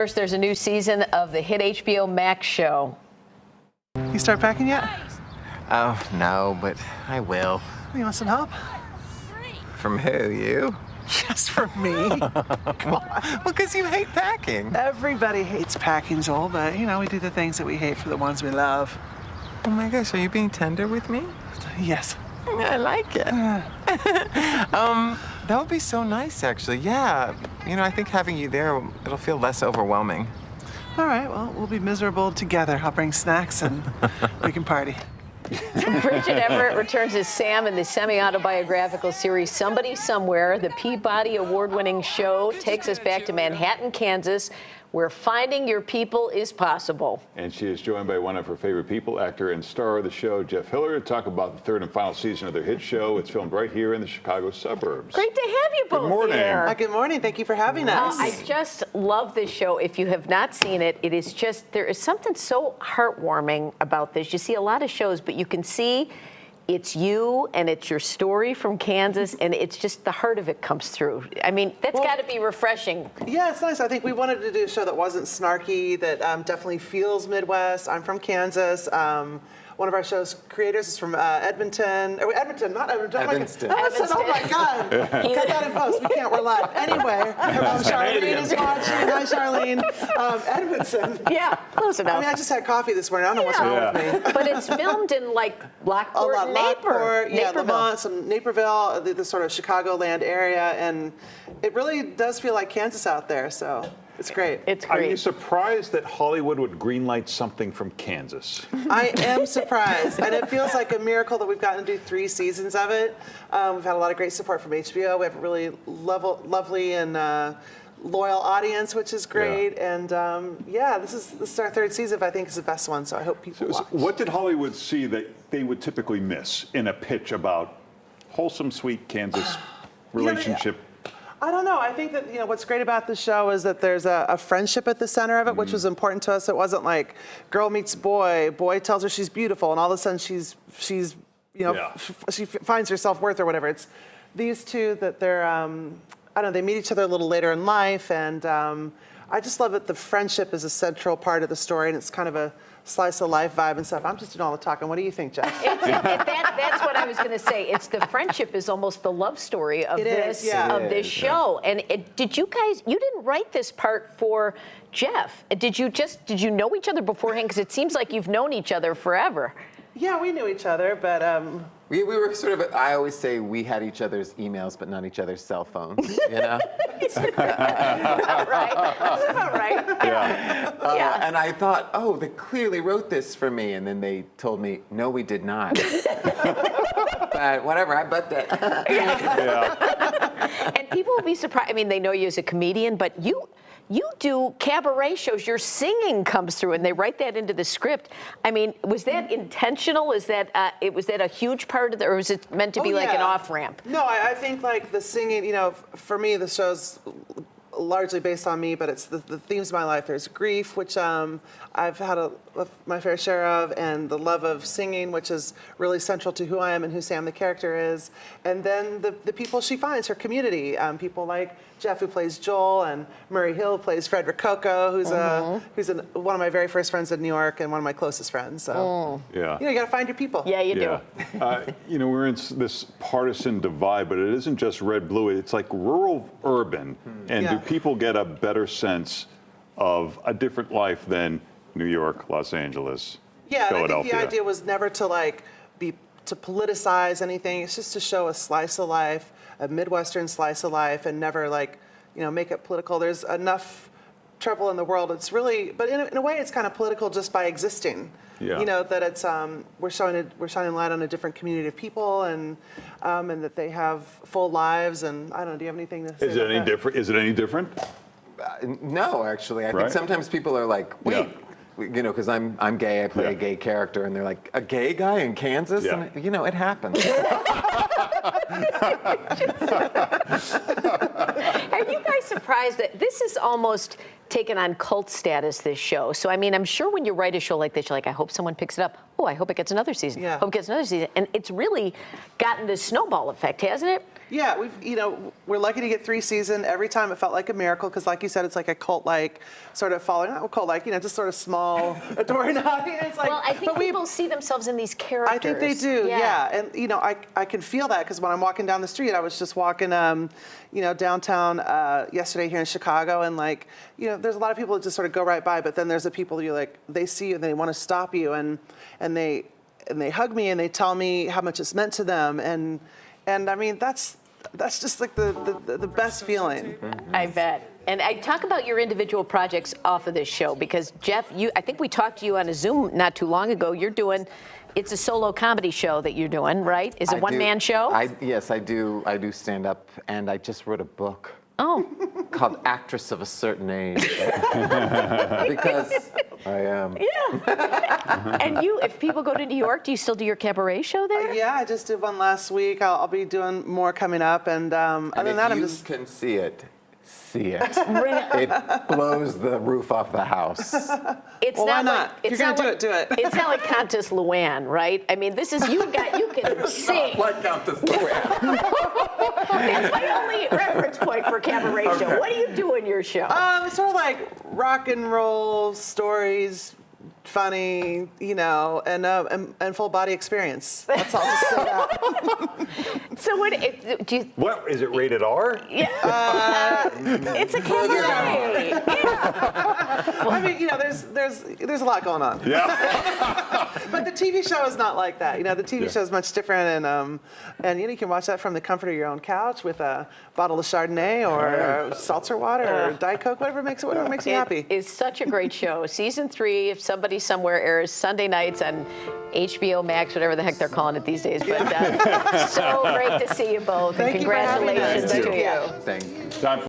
First, there's a new season of the hit HBO Max show. You start packing yet? Oh, no, but I will. You want some help? From who, you? Just for me. Come on. Well, because you hate packing. Everybody hates packing, Joel, but, we do the things that we hate for the ones we love. Oh my gosh, are you being tender with me? Yes. I like it. That would be so nice, actually. Yeah. I think having you there, it'll feel less overwhelming. All right, well, we'll be miserable together. I'll bring snacks and we can party. Bridget Everett returns as Sam in the semi-autobiographical series Somebody Somewhere. The Peabody Award-winning show takes us back to Manhattan, Kansas, where finding your people is possible. And she is joined by one of her favorite people, actor and star of the show, Jeff Hiller, to talk about the third and final season of their hit show. It's filmed right here in the Chicago suburbs. Great to have you both Good morning. here. Good morning. Thank you for having us. I just love this show. If you have not seen it, it is just, there is something so heartwarming about this. You see a lot of shows, but you can see it's you and it's your story from Kansas, and it's just the heart of it comes through. I mean, that's got to be refreshing. Yeah, it's nice. I think we wanted to do a show that wasn't snarky, that definitely feels Midwest. I'm from Kansas. One of our show's creators is from Edmonton. Edmonton, not Edmonton. Evanston. Evanston. Oh my God. Cut that in post. We can't. We're live. Anyway, Charlene is watching. Hi, Charlene. Edmonton. Yeah, close enough. I just had coffee this morning. I don't know what's wrong with me. But it's filmed in Lockport, Lockport, Naperville. Lamont, some Naperville, the sort of Chicagoland area, and it really does feel like Kansas out there. So. It's great. It's Are great. you surprised that Hollywood would greenlight something from Kansas? I am surprised, and it feels like a miracle that we've gotten to do 3 seasons of it. We've had a lot of great support from HBO. We have a really lovely and loyal audience, which is great. Yeah. And this is our 3rd season. I think is the best one. So I hope people watch. What did Hollywood see that they would typically miss in a pitch about wholesome, sweet Kansas relationship? I don't know. I think that what's great about the show is that there's a friendship at the center of it, which was important to us. It wasn't like girl meets boy, boy tells her she's beautiful, and all of a sudden she's she finds her self-worth or whatever. It's these two that they're I don't know. They meet each other a little later in life, and I just love that the friendship is a central part of the story, and it's kind of a slice of life vibe and stuff. I'm just doing all the talking. What do you think, Jeff? That's what I was going to say. It's the friendship is almost the love story of this show. And did you guys? You didn't write this part for Jeff. Did you know each other beforehand? Because it seems like you've known each other forever. Yeah, we knew each other, but We were sort of, I always say we had each other's emails, but not each other's cell phones, That's about right. That's about right. Yeah. And I thought, they clearly wrote this for me. And then they told me, no, we did not. But whatever, I bet that. And people will be surprised. I mean, they know you as a comedian, but you do cabaret shows. Your singing comes through, and they write that into the script. I mean, was that intentional? Was that a huge part of it, or was it meant to be like an off ramp? No, I think like the singing. For me, the show's largely based on me, but it's the themes of my life. There's grief, which I've had my fair share of, and the love of singing, which is really central to who I am and who Sam the character is. And then the people she finds, her community, people like Jeff, who plays Joel, and Murray Hill plays Frederick Coco, who's one of my very first friends in New York and one of my closest friends. So you got to find your people. Yeah, you do. We're in this partisan divide, but it isn't just red-blue. It's like rural-urban. And do people get a better sense of a different life than New York, Los Angeles, Philadelphia? I think the idea was never to to politicize anything. It's just to show a slice of life, a Midwestern slice of life, and never make it political. There's enough trouble in the world. It's really, but in a way, it's kind of political just by existing. Yeah. That it's we're shining light on a different community of people, and that they have full lives. And I don't know. Do you have anything to say? Is it any different? Is it any different? No, actually. I think sometimes people are like, wait. Because I'm gay, I play a gay character, and they're like, a gay guy in Kansas? Yeah. And, it happens. Are you guys surprised that this is almost taken on cult status, this show? So, I mean, I'm sure when you write a show like this, you're like, I hope someone picks it up. oh, I hope it gets another season. Yeah. Hope it gets another season. And it's really gotten this snowball effect, hasn't it? Yeah, we're lucky to get 3 seasons. Every time it felt like a miracle because, like you said, it's like a cult-like sort of following. Not cult-like, just sort of small, adoring audience. Like, Well, I think people see themselves in these characters. I think they do, yeah. And I can feel that because when I'm walking down the street, I was just walking, downtown yesterday here in Chicago, and there's a lot of people that just sort of go right by, but then there's the people they see you and they want to stop you, and they hug me and they tell me how much it's meant to them, and I mean that's just like the best feeling. I bet. And I talk about your individual projects off of this show because Jeff, I think we talked to you on a Zoom not too long ago. It's a solo comedy show that you're doing, right? Is it a one-man show? Yes, I do. I do stand up, and I just wrote a book. Oh. Called Actress of a Certain Age. Because I am. Yeah. And if people go to New York, do you still do your cabaret show there? Yeah, I just did one last week. I'll be doing more coming up, and other than that, I'm just. You can see it. It blows the roof off the house. It's Well, why not? It's You're gonna do it. It's not like Countess Luann, right? I mean, this is you can sing. Like Countess Luann. That's my only reference point for cabaret show. What do you do in your show? It's sort of like rock and roll stories, funny, and full body experience. That's all. Just say that. So do you? What is it rated R? Yeah. It's a cabaret. Yeah. I mean, there's a lot going on. Yeah. But the TV show is not like that. The TV show is much different, and you can watch that from the comfort of your own couch with a bottle of Chardonnay or seltzer water or Diet Coke, whatever makes you happy. It is such a great show. Season 3, if somebody somewhere, airs Sunday nights on HBO Max, whatever the heck they're calling it these days. But so great to see you both. Thank and you for having us. congratulations Thank to you. you. Thank you. Time for